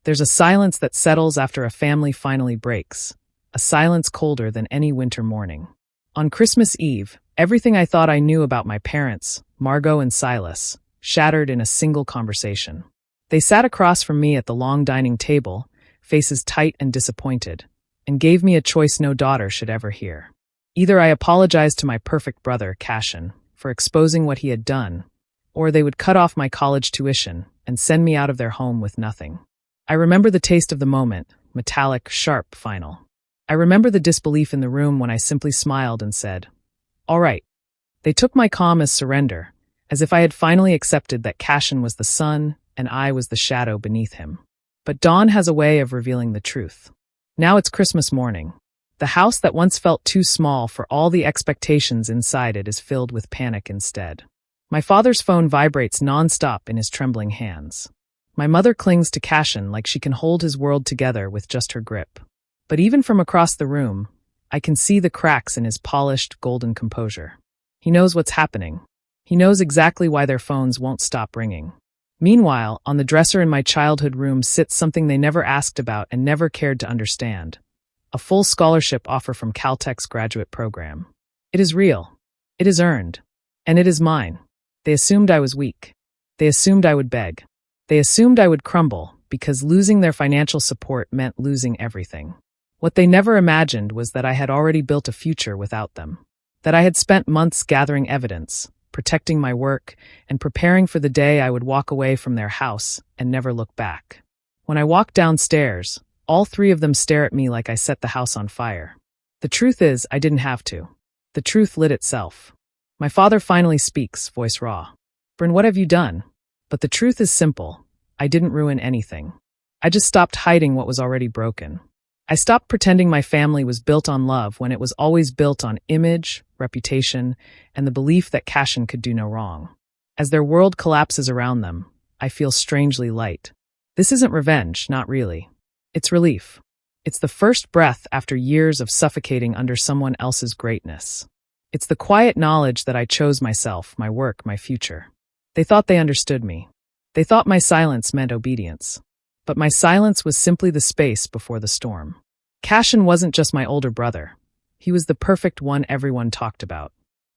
There's a silence that settles after a family finally breaks, a silence colder than any winter morning. On Christmas Eve, everything I thought I knew about my parents, Margot and Silas, shattered in a single conversation. They sat across from me at the long dining table, faces tight and disappointed, and gave me a choice no daughter should ever hear. Either I apologized to my perfect brother, Cashin, for exposing what he had done, or they would cut off my college tuition and send me out of their home with nothing. I remember the taste of the moment, metallic, sharp, final. I remember the disbelief in the room when I simply smiled and said, "All right." They took my calm as surrender, as if I had finally accepted that Cashin was the sun and I was the shadow beneath him. But dawn has a way of revealing the truth. Now it's Christmas morning. The house that once felt too small for all the expectations inside it is filled with panic instead. My father's phone vibrates nonstop in his trembling hands. My mother clings to Cashin like she can hold his world together with just her grip. But even from across the room, I can see the cracks in his polished, golden composure. He knows what's happening. He knows exactly why their phones won't stop ringing. Meanwhile, on the dresser in my childhood room sits something they never asked about and never cared to understand. A full scholarship offer from Caltech's graduate program. It is real. It is earned. And it is mine. They assumed I was weak. They assumed I would beg. They assumed I would crumble, because losing their financial support meant losing everything. What they never imagined was that I had already built a future without them. That I had spent months gathering evidence, protecting my work, and preparing for the day I would walk away from their house and never look back. When I walk downstairs, all three of them stare at me like I set the house on fire. The truth is, I didn't have to. The truth lit itself. My father finally speaks, voice raw. "Bryn, what have you done?" But the truth is simple. I didn't ruin anything. I just stopped hiding what was already broken. I stopped pretending my family was built on love when it was always built on image, reputation, and the belief that Cashin could do no wrong. As their world collapses around them, I feel strangely light. This isn't revenge, not really. It's relief. It's the first breath after years of suffocating under someone else's greatness. It's the quiet knowledge that I chose myself, my work, my future. They thought they understood me. They thought my silence meant obedience. But my silence was simply the space before the storm. Cashin wasn't just my older brother. He was the perfect one everyone talked about.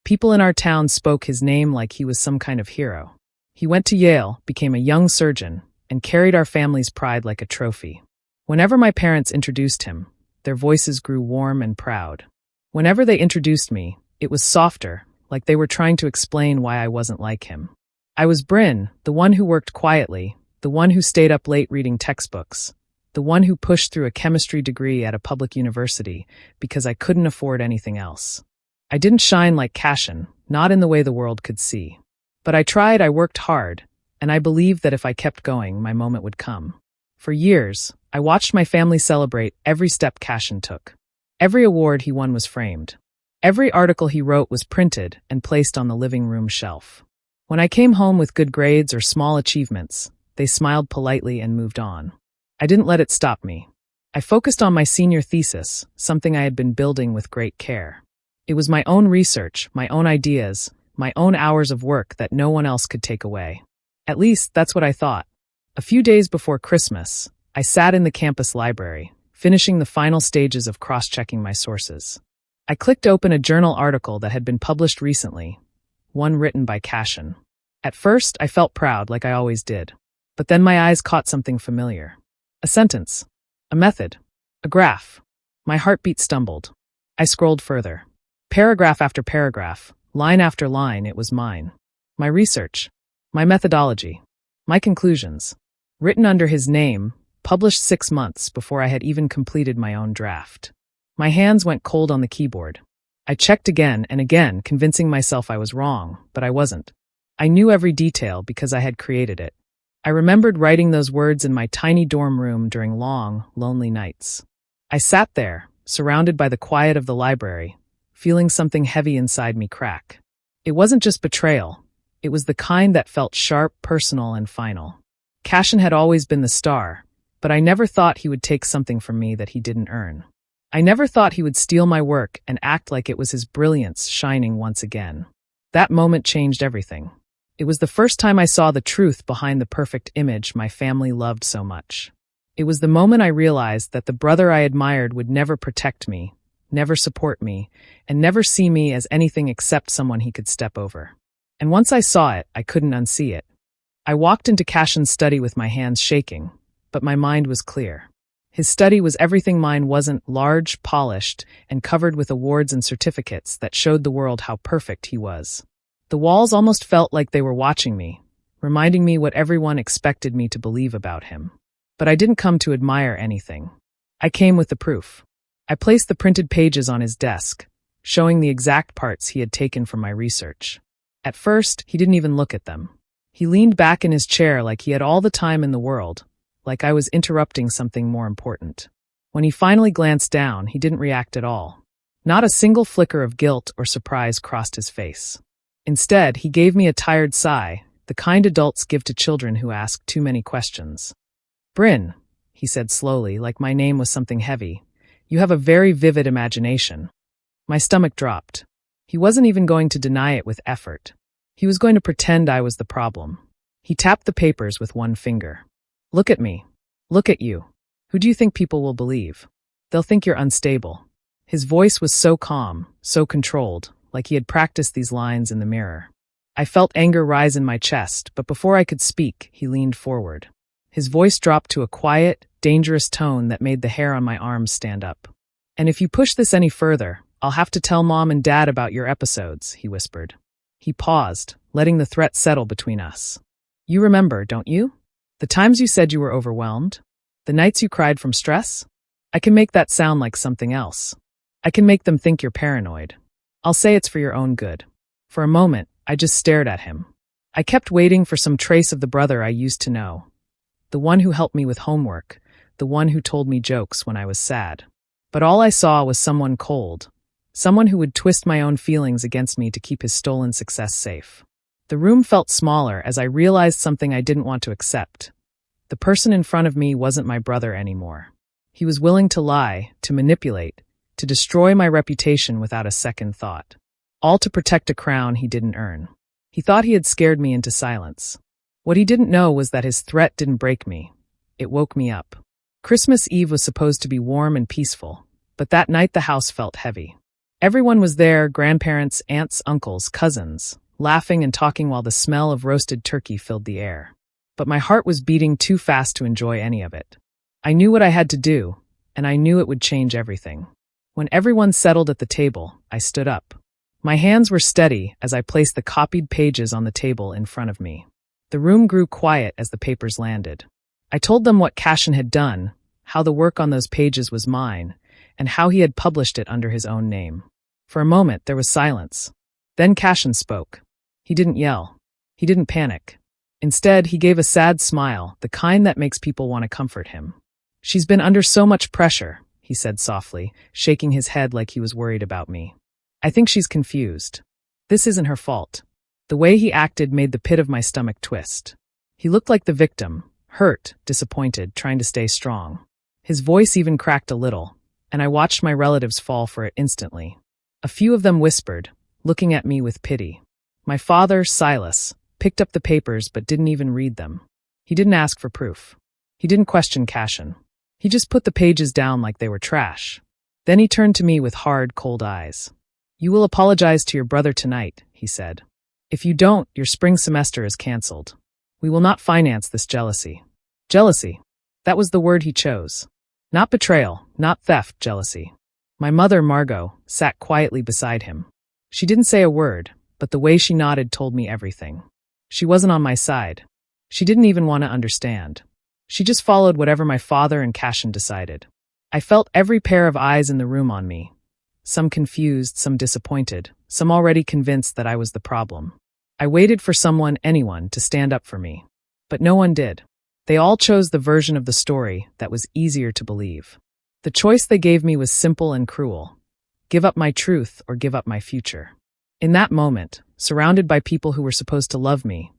People in our town spoke his name like he was some kind of hero. He went to Yale, became a young surgeon, and carried our family's pride like a trophy. Whenever my parents introduced him, their voices grew warm and proud. Whenever they introduced me, it was softer, like they were trying to explain why I wasn't like him. I was Bryn, the one who worked quietly, the one who stayed up late reading textbooks, the one who pushed through a chemistry degree at a public university because I couldn't afford anything else. I didn't shine like Cashin, not in the way the world could see. But I tried, I worked hard, and I believed that if I kept going, my moment would come. For years, I watched my family celebrate every step Cashin took. Every award he won was framed. Every article he wrote was printed and placed on the living room shelf. When I came home with good grades or small achievements, they smiled politely and moved on. I didn't let it stop me. I focused on my senior thesis, something I had been building with great care. It was my own research, my own ideas, my own hours of work that no one else could take away. At least, that's what I thought. A few days before Christmas, I sat in the campus library, finishing the final stages of cross-checking my sources. I clicked open a journal article that had been published recently, one written by Cashin. At first, I felt proud, like I always did. But then my eyes caught something familiar. A sentence. A method. A graph. My heartbeat stumbled. I scrolled further. Paragraph after paragraph, line after line, it was mine. My research. My methodology. My conclusions. Written under his name, published 6 months before I had even completed my own draft. My hands went cold on the keyboard. I checked again and again, convincing myself I was wrong, but I wasn't. I knew every detail because I had created it. I remembered writing those words in my tiny dorm room during long, lonely nights. I sat there, surrounded by the quiet of the library, feeling something heavy inside me crack. It wasn't just betrayal. It was the kind that felt sharp, personal, and final. Cashin had always been the star, but I never thought he would take something from me that he didn't earn. I never thought he would steal my work and act like it was his brilliance shining once again. That moment changed everything. It was the first time I saw the truth behind the perfect image my family loved so much. It was the moment I realized that the brother I admired would never protect me, never support me, and never see me as anything except someone he could step over. And once I saw it, I couldn't unsee it. I walked into Cashin's study with my hands shaking, but my mind was clear. His study was everything mine wasn't: large, polished, and covered with awards and certificates that showed the world how perfect he was. The walls almost felt like they were watching me, reminding me what everyone expected me to believe about him. But I didn't come to admire anything. I came with the proof. I placed the printed pages on his desk, showing the exact parts he had taken from my research. At first, he didn't even look at them. He leaned back in his chair like he had all the time in the world, like I was interrupting something more important. When he finally glanced down, he didn't react at all. Not a single flicker of guilt or surprise crossed his face. Instead, he gave me a tired sigh, the kind adults give to children who ask too many questions. "Bryn," he said slowly, like my name was something heavy, "you have a very vivid imagination." My stomach dropped. He wasn't even going to deny it with effort. He was going to pretend I was the problem. He tapped the papers with one finger. "Look at me. Look at you. Who do you think people will believe? They'll think you're unstable." His voice was so calm, so controlled, like he had practiced these lines in the mirror. I felt anger rise in my chest, but before I could speak, he leaned forward. His voice dropped to a quiet, dangerous tone that made the hair on my arms stand up. "And if you push this any further, I'll have to tell Mom and Dad about your episodes," he whispered. He paused, letting the threat settle between us. "You remember, don't you? The times you said you were overwhelmed? The nights you cried from stress? I can make that sound like something else. I can make them think you're paranoid. I'll say it's for your own good." For a moment, I just stared at him. I kept waiting for some trace of the brother I used to know. The one who helped me with homework, the one who told me jokes when I was sad. But all I saw was someone cold, someone who would twist my own feelings against me to keep his stolen success safe. The room felt smaller as I realized something I didn't want to accept. The person in front of me wasn't my brother anymore. He was willing to lie, to manipulate, to destroy my reputation without a second thought. All to protect a crown he didn't earn. He thought he had scared me into silence. What he didn't know was that his threat didn't break me. It woke me up. Christmas Eve was supposed to be warm and peaceful, but that night the house felt heavy. Everyone was there: grandparents, aunts, uncles, cousins, laughing and talking while the smell of roasted turkey filled the air. But my heart was beating too fast to enjoy any of it. I knew what I had to do, and I knew it would change everything. When everyone settled at the table, I stood up. My hands were steady as I placed the copied pages on the table in front of me. The room grew quiet as the papers landed. I told them what Cashin had done, how the work on those pages was mine, and how he had published it under his own name. For a moment, there was silence. Then Cashin spoke. He didn't yell. He didn't panic. Instead, he gave a sad smile, the kind that makes people want to comfort him. "She's been under so much pressure," he said softly, shaking his head like he was worried about me. "I think she's confused. This isn't her fault." The way he acted made the pit of my stomach twist. He looked like the victim, hurt, disappointed, trying to stay strong. His voice even cracked a little, and I watched my relatives fall for it instantly. A few of them whispered, looking at me with pity. My father, Silas, picked up the papers but didn't even read them. He didn't ask for proof. He didn't question Cashin. He just put the pages down like they were trash. Then he turned to me with hard, cold eyes. "You will apologize to your brother tonight," he said. "If you don't, your spring semester is canceled. We will not finance this jealousy." Jealousy. That was the word he chose. Not betrayal, not theft, jealousy. My mother, Margot, sat quietly beside him. She didn't say a word, but the way she nodded told me everything. She wasn't on my side. She didn't even want to understand. She just followed whatever my father and Cashin decided. I felt every pair of eyes in the room on me. Some confused, some disappointed, some already convinced that I was the problem. I waited for someone, anyone, to stand up for me. But no one did. They all chose the version of the story that was easier to believe. The choice they gave me was simple and cruel. Give up my truth or give up my future. In that moment, surrounded by people who were supposed to love me,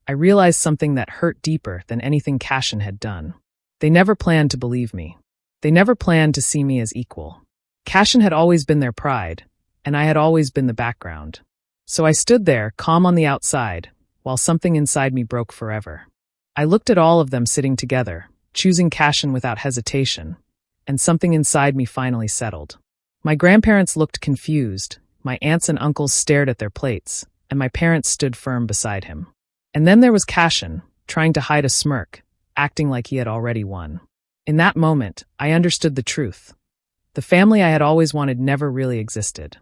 I realized something that hurt deeper than anything Cashin had done. They never planned to believe me. They never planned to see me as equal. Cashin had always been their pride, and I had always been the background. So I stood there, calm on the outside, while something inside me broke forever. I looked at all of them sitting together, choosing Cashin without hesitation, and something inside me finally settled. My grandparents looked confused, my aunts and uncles stared at their plates, and my parents stood firm beside him. And then there was Cashin, trying to hide a smirk, acting like he had already won. In that moment, I understood the truth. The family I had always wanted never really existed.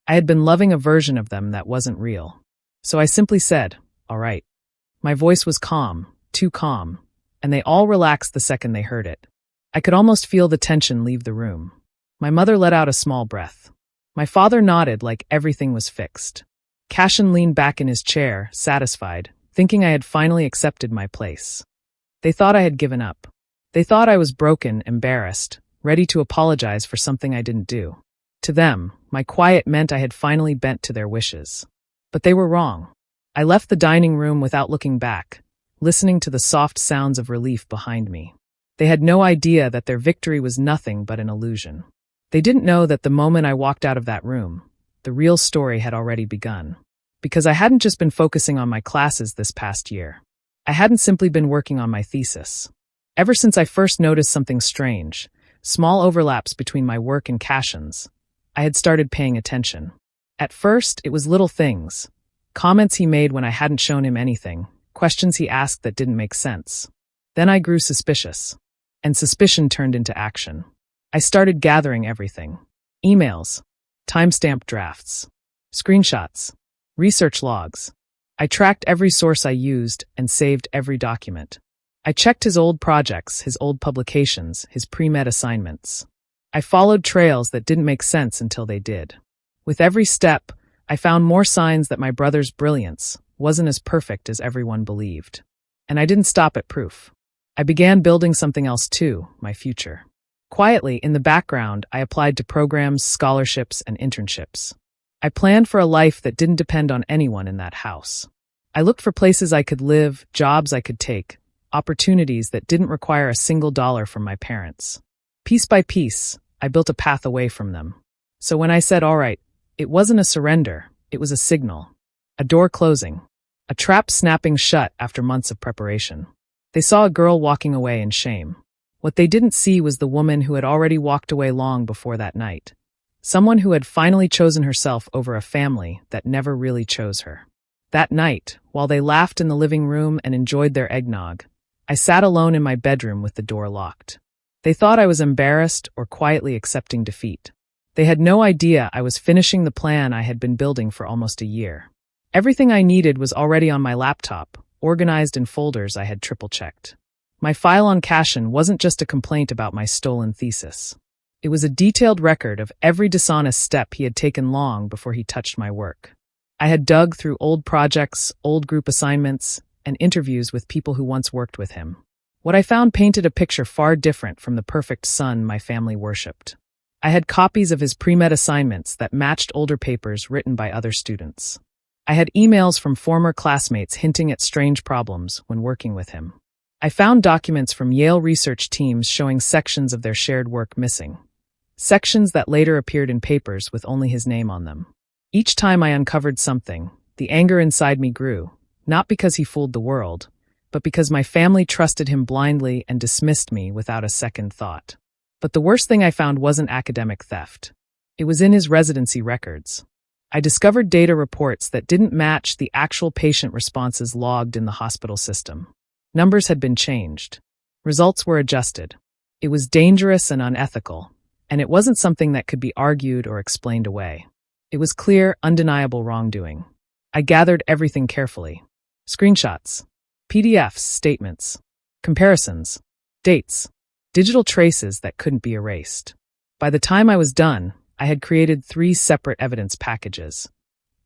I had been loving a version of them that wasn't real. So I simply said, "All right." My voice was calm, too calm, and they all relaxed the second they heard it. I could almost feel the tension leave the room. My mother let out a small breath. My father nodded like everything was fixed. Cashin leaned back in his chair, satisfied, thinking I had finally accepted my place. They thought I had given up. They thought I was broken, embarrassed, ready to apologize for something I didn't do. To them, my quiet meant I had finally bent to their wishes. But they were wrong. I left the dining room without looking back, listening to the soft sounds of relief behind me. They had no idea that their victory was nothing but an illusion. They didn't know that the moment I walked out of that room, the real story had already begun. Because I hadn't just been focusing on my classes this past year. I hadn't simply been working on my thesis. Ever since I first noticed something strange, small overlaps between my work and Cashin's, I had started paying attention. At first, it was little things. Comments he made when I hadn't shown him anything, questions he asked that didn't make sense. Then I grew suspicious. And suspicion turned into action. I started gathering everything. Emails, timestamped drafts, screenshots, research logs. I tracked every source I used and saved every document. I checked his old projects, his old publications, his pre-med assignments. I followed trails that didn't make sense until they did. With every step, I found more signs that my brother's brilliance wasn't as perfect as everyone believed. And I didn't stop at proof. I began building something else too, my future. Quietly, in the background, I applied to programs, scholarships, and internships. I planned for a life that didn't depend on anyone in that house. I looked for places I could live, jobs I could take, opportunities that didn't require a single dollar from my parents. Piece by piece, I built a path away from them. So when I said, "All right," it wasn't a surrender, it was a signal. A door closing. A trap snapping shut after months of preparation. They saw a girl walking away in shame. What they didn't see was the woman who had already walked away long before that night. Someone who had finally chosen herself over a family that never really chose her. That night, while they laughed in the living room and enjoyed their eggnog, I sat alone in my bedroom with the door locked. They thought I was embarrassed or quietly accepting defeat. They had no idea I was finishing the plan I had been building for almost a year. Everything I needed was already on my laptop, organized in folders I had triple-checked. My file on Cashin wasn't just a complaint about my stolen thesis. It was a detailed record of every dishonest step he had taken long before he touched my work. I had dug through old projects, old group assignments, and interviews with people who once worked with him. What I found painted a picture far different from the perfect son my family worshipped. I had copies of his pre-med assignments that matched older papers written by other students. I had emails from former classmates hinting at strange problems when working with him. I found documents from Yale research teams showing sections of their shared work missing. Sections that later appeared in papers with only his name on them. Each time I uncovered something, the anger inside me grew, not because he fooled the world, but because my family trusted him blindly and dismissed me without a second thought. But the worst thing I found wasn't academic theft. It was in his residency records. I discovered data reports that didn't match the actual patient responses logged in the hospital system. Numbers had been changed. Results were adjusted. It was dangerous and unethical, and it wasn't something that could be argued or explained away. It was clear, undeniable wrongdoing. I gathered everything carefully. Screenshots, PDFs, statements, comparisons, dates, digital traces that couldn't be erased. By the time I was done, I had created 3 separate evidence packages,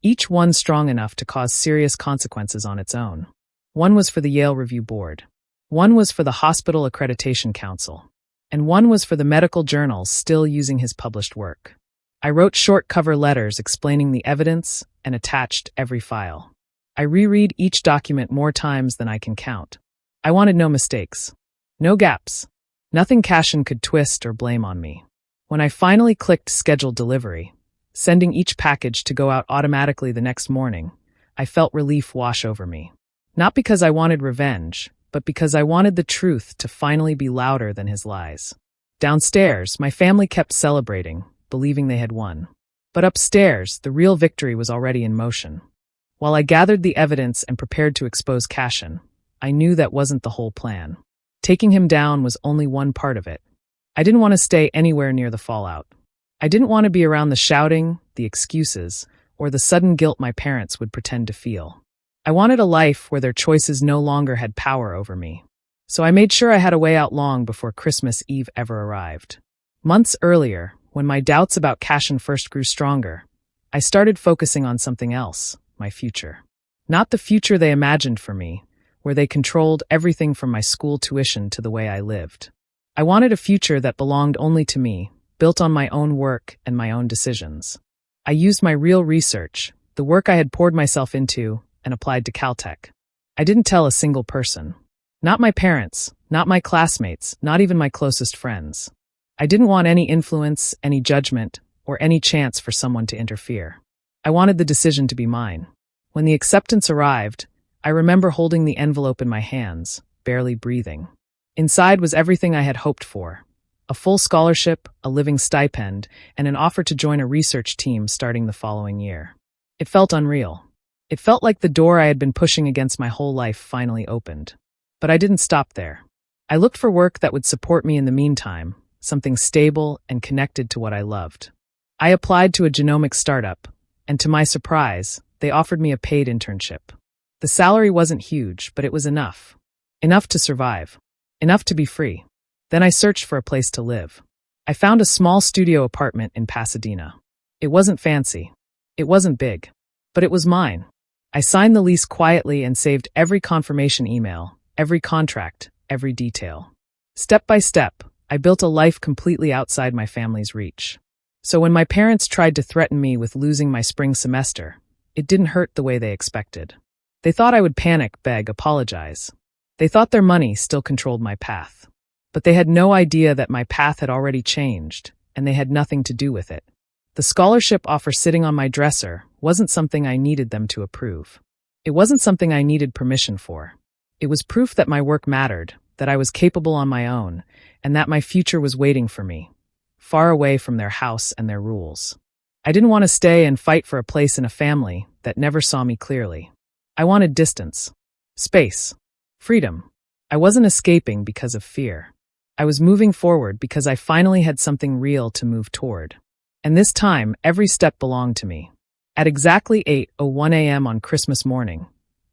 each one strong enough to cause serious consequences on its own. One was for the Yale Review Board, one was for the Hospital Accreditation Council, and one was for the medical journals still using his published work. I wrote short cover letters explaining the evidence and attached every file. I reread each document more times than I can count. I wanted no mistakes, no gaps, nothing Cashin could twist or blame on me. When I finally clicked schedule delivery, sending each package to go out automatically the next morning, I felt relief wash over me. Not because I wanted revenge, but because I wanted the truth to finally be louder than his lies. Downstairs, my family kept celebrating, believing they had won. But upstairs, the real victory was already in motion. While I gathered the evidence and prepared to expose Cashin, I knew that wasn't the whole plan. Taking him down was only one part of it. I didn't want to stay anywhere near the fallout. I didn't want to be around the shouting, the excuses, or the sudden guilt my parents would pretend to feel. I wanted a life where their choices no longer had power over me. So I made sure I had a way out long before Christmas Eve ever arrived. Months earlier, when my doubts about Cashin first grew stronger, I started focusing on something else, my future. Not the future they imagined for me, where they controlled everything from my school tuition to the way I lived. I wanted a future that belonged only to me, built on my own work and my own decisions. I used my real research, the work I had poured myself into, and applied to Caltech. I didn't tell a single person. Not my parents, not my classmates, not even my closest friends. I didn't want any influence, any judgment, or any chance for someone to interfere. I wanted the decision to be mine. When the acceptance arrived, I remember holding the envelope in my hands, barely breathing. Inside was everything I had hoped for. A full scholarship, a living stipend, and an offer to join a research team starting the following year. It felt unreal. It felt like the door I had been pushing against my whole life finally opened. But I didn't stop there. I looked for work that would support me in the meantime, something stable and connected to what I loved. I applied to a genomics startup, and to my surprise, they offered me a paid internship. The salary wasn't huge, but it was enough. Enough to survive. Enough to be free. Then I searched for a place to live. I found a small studio apartment in Pasadena. It wasn't fancy. It wasn't big. But it was mine. I signed the lease quietly and saved every confirmation email, every contract, every detail. Step by step, I built a life completely outside my family's reach. So when my parents tried to threaten me with losing my spring semester, it didn't hurt the way they expected. They thought I would panic, beg, apologize. They thought their money still controlled my path. But they had no idea that my path had already changed, and they had nothing to do with it. The scholarship offer sitting on my dresser wasn't something I needed them to approve. It wasn't something I needed permission for. It was proof that my work mattered, that I was capable on my own, and that my future was waiting for me, far away from their house and their rules. I didn't want to stay and fight for a place in a family that never saw me clearly. I wanted distance, space, freedom. I wasn't escaping because of fear. I was moving forward because I finally had something real to move toward. And this time, every step belonged to me. At exactly 8:01 a.m. on Christmas morning,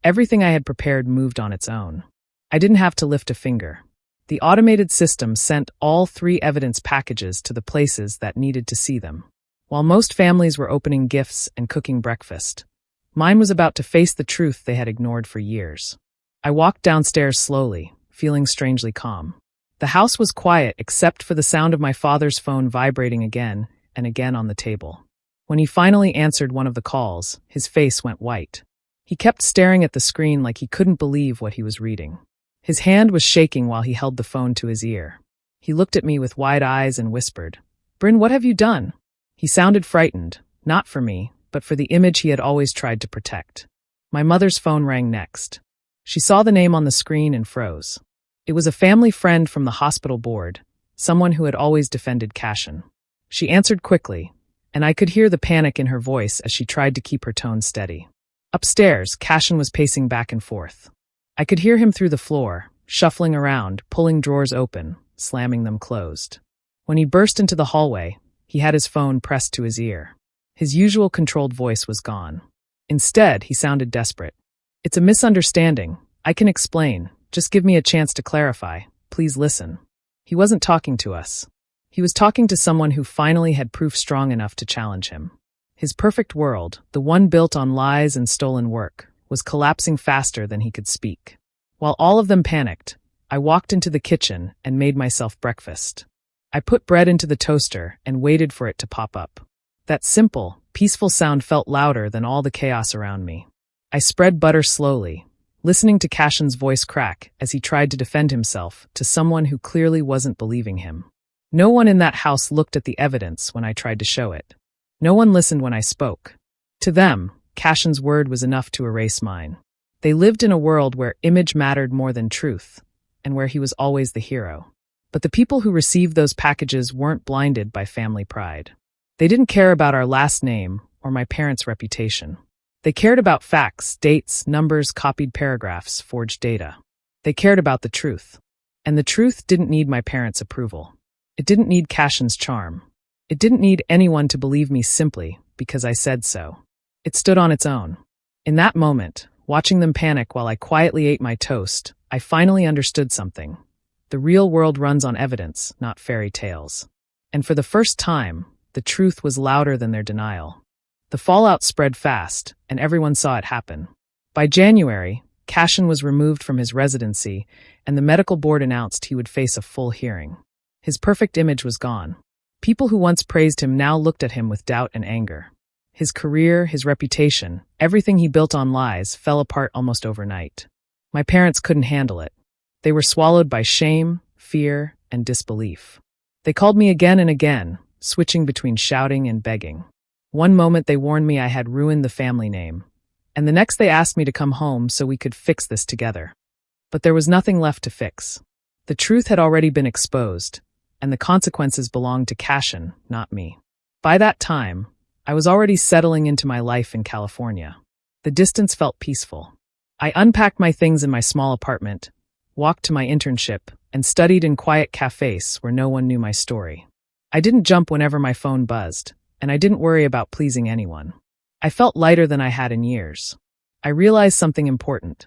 everything I had prepared moved on its own. I didn't have to lift a finger. The automated system sent all 3 evidence packages to the places that needed to see them. While most families were opening gifts and cooking breakfast, mine was about to face the truth they had ignored for years. I walked downstairs slowly, feeling strangely calm. The house was quiet except for the sound of my father's phone vibrating again and again on the table. When he finally answered one of the calls, his face went white. He kept staring at the screen like he couldn't believe what he was reading. His hand was shaking while he held the phone to his ear. He looked at me with wide eyes and whispered, "Bryn, what have you done?" He sounded frightened, not for me, but for the image he had always tried to protect. My mother's phone rang next. She saw the name on the screen and froze. It was a family friend from the hospital board, someone who had always defended Cashin. She answered quickly, and I could hear the panic in her voice as she tried to keep her tone steady. Upstairs, Cashin was pacing back and forth. I could hear him through the floor, shuffling around, pulling drawers open, slamming them closed. When he burst into the hallway, he had his phone pressed to his ear. His usual controlled voice was gone. Instead, he sounded desperate. "It's a misunderstanding. I can explain. Just give me a chance to clarify. Please listen." He wasn't talking to us. He was talking to someone who finally had proof strong enough to challenge him. His perfect world, the one built on lies and stolen work, was collapsing faster than he could speak. While all of them panicked, I walked into the kitchen and made myself breakfast. I put bread into the toaster and waited for it to pop up. That simple, peaceful sound felt louder than all the chaos around me. I spread butter slowly, listening to Cashin's voice crack as he tried to defend himself to someone who clearly wasn't believing him. No one in that house looked at the evidence when I tried to show it. No one listened when I spoke. To them, Cashin's word was enough to erase mine. They lived in a world where image mattered more than truth, and where he was always the hero. But the people who received those packages weren't blinded by family pride. They didn't care about our last name or my parents' reputation. They cared about facts, dates, numbers, copied paragraphs, forged data. They cared about the truth. And the truth didn't need my parents' approval. It didn't need Cashin's charm. It didn't need anyone to believe me simply because I said so. It stood on its own. In that moment, watching them panic while I quietly ate my toast, I finally understood something. The real world runs on evidence, not fairy tales. And for the first time, the truth was louder than their denial. The fallout spread fast, and everyone saw it happen. By January, Cashin was removed from his residency, and the medical board announced he would face a full hearing. His perfect image was gone. People who once praised him now looked at him with doubt and anger. His career, his reputation, everything he built on lies fell apart almost overnight. My parents couldn't handle it. They were swallowed by shame, fear, and disbelief. They called me again and again, switching between shouting and begging. One moment they warned me I had ruined the family name, and the next they asked me to come home so we could fix this together. But there was nothing left to fix. The truth had already been exposed, and the consequences belonged to Cashin, not me. By that time, I was already settling into my life in California. The distance felt peaceful. I unpacked my things in my small apartment, walked to my internship, and studied in quiet cafes where no one knew my story. I didn't jump whenever my phone buzzed, and I didn't worry about pleasing anyone. I felt lighter than I had in years. I realized something important.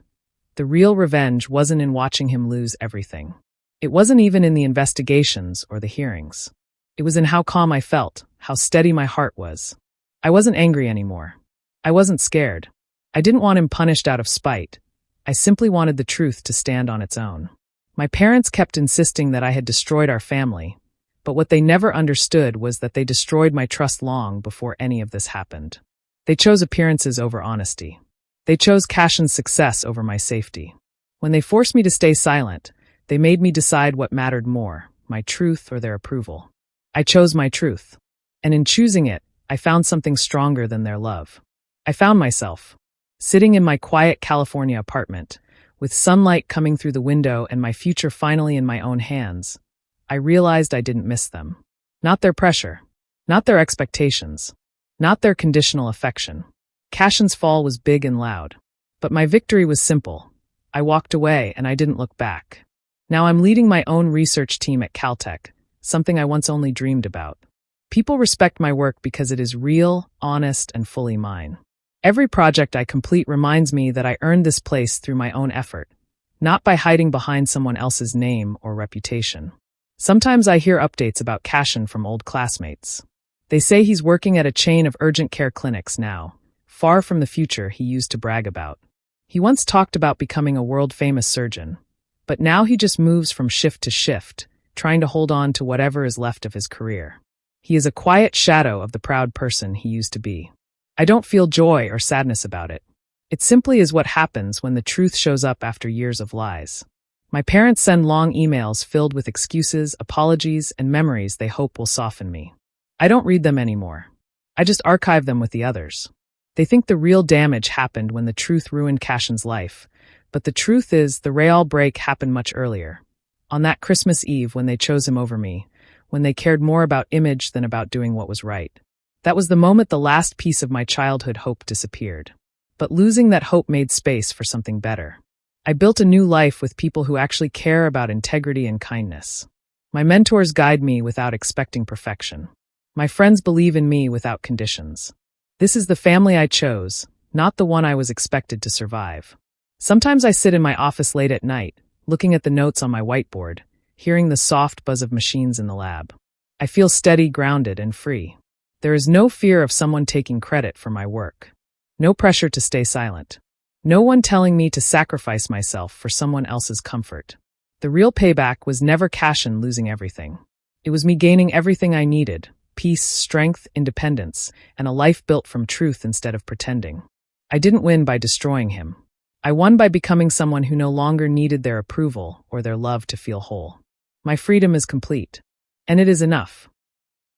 The real revenge wasn't in watching him lose everything. It wasn't even in the investigations or the hearings. It was in how calm I felt, how steady my heart was. I wasn't angry anymore. I wasn't scared. I didn't want him punished out of spite. I simply wanted the truth to stand on its own. My parents kept insisting that I had destroyed our family, but what they never understood was that they destroyed my trust long before any of this happened. They chose appearances over honesty. They chose Cashin's success over my safety. When they forced me to stay silent, they made me decide what mattered more, my truth or their approval. I chose my truth. And in choosing it, I found something stronger than their love. I found myself, sitting in my quiet California apartment, with sunlight coming through the window and my future finally in my own hands. I realized I didn't miss them. Not their pressure. Not their expectations. Not their conditional affection. Cashin's fall was big and loud. But my victory was simple. I walked away and I didn't look back. Now I'm leading my own research team at Caltech, something I once only dreamed about. People respect my work because it is real, honest, and fully mine. Every project I complete reminds me that I earned this place through my own effort, not by hiding behind someone else's name or reputation. Sometimes I hear updates about Cashin from old classmates. They say he's working at a chain of urgent care clinics now, far from the future he used to brag about. He once talked about becoming a world-famous surgeon, but now he just moves from shift to shift, trying to hold on to whatever is left of his career. He is a quiet shadow of the proud person he used to be. I don't feel joy or sadness about it. It simply is what happens when the truth shows up after years of lies. My parents send long emails filled with excuses, apologies, and memories they hope will soften me. I don't read them anymore. I just archive them with the others. They think the real damage happened when the truth ruined Cashin's life, but the truth is the real break happened much earlier. On that Christmas Eve when they chose him over me, when they cared more about image than about doing what was right. That was the moment the last piece of my childhood hope disappeared. But losing that hope made space for something better. I built a new life with people who actually care about integrity and kindness. My mentors guide me without expecting perfection. My friends believe in me without conditions. This is the family I chose, not the one I was expected to survive. Sometimes I sit in my office late at night, looking at the notes on my whiteboard, hearing the soft buzz of machines in the lab. I feel steady, grounded, and free. There is no fear of someone taking credit for my work. No pressure to stay silent. No one telling me to sacrifice myself for someone else's comfort. The real payback was never Cashin losing everything. It was me gaining everything I needed: peace, strength, independence, and a life built from truth instead of pretending. I didn't win by destroying him. I won by becoming someone who no longer needed their approval or their love to feel whole. My freedom is complete. And it is enough.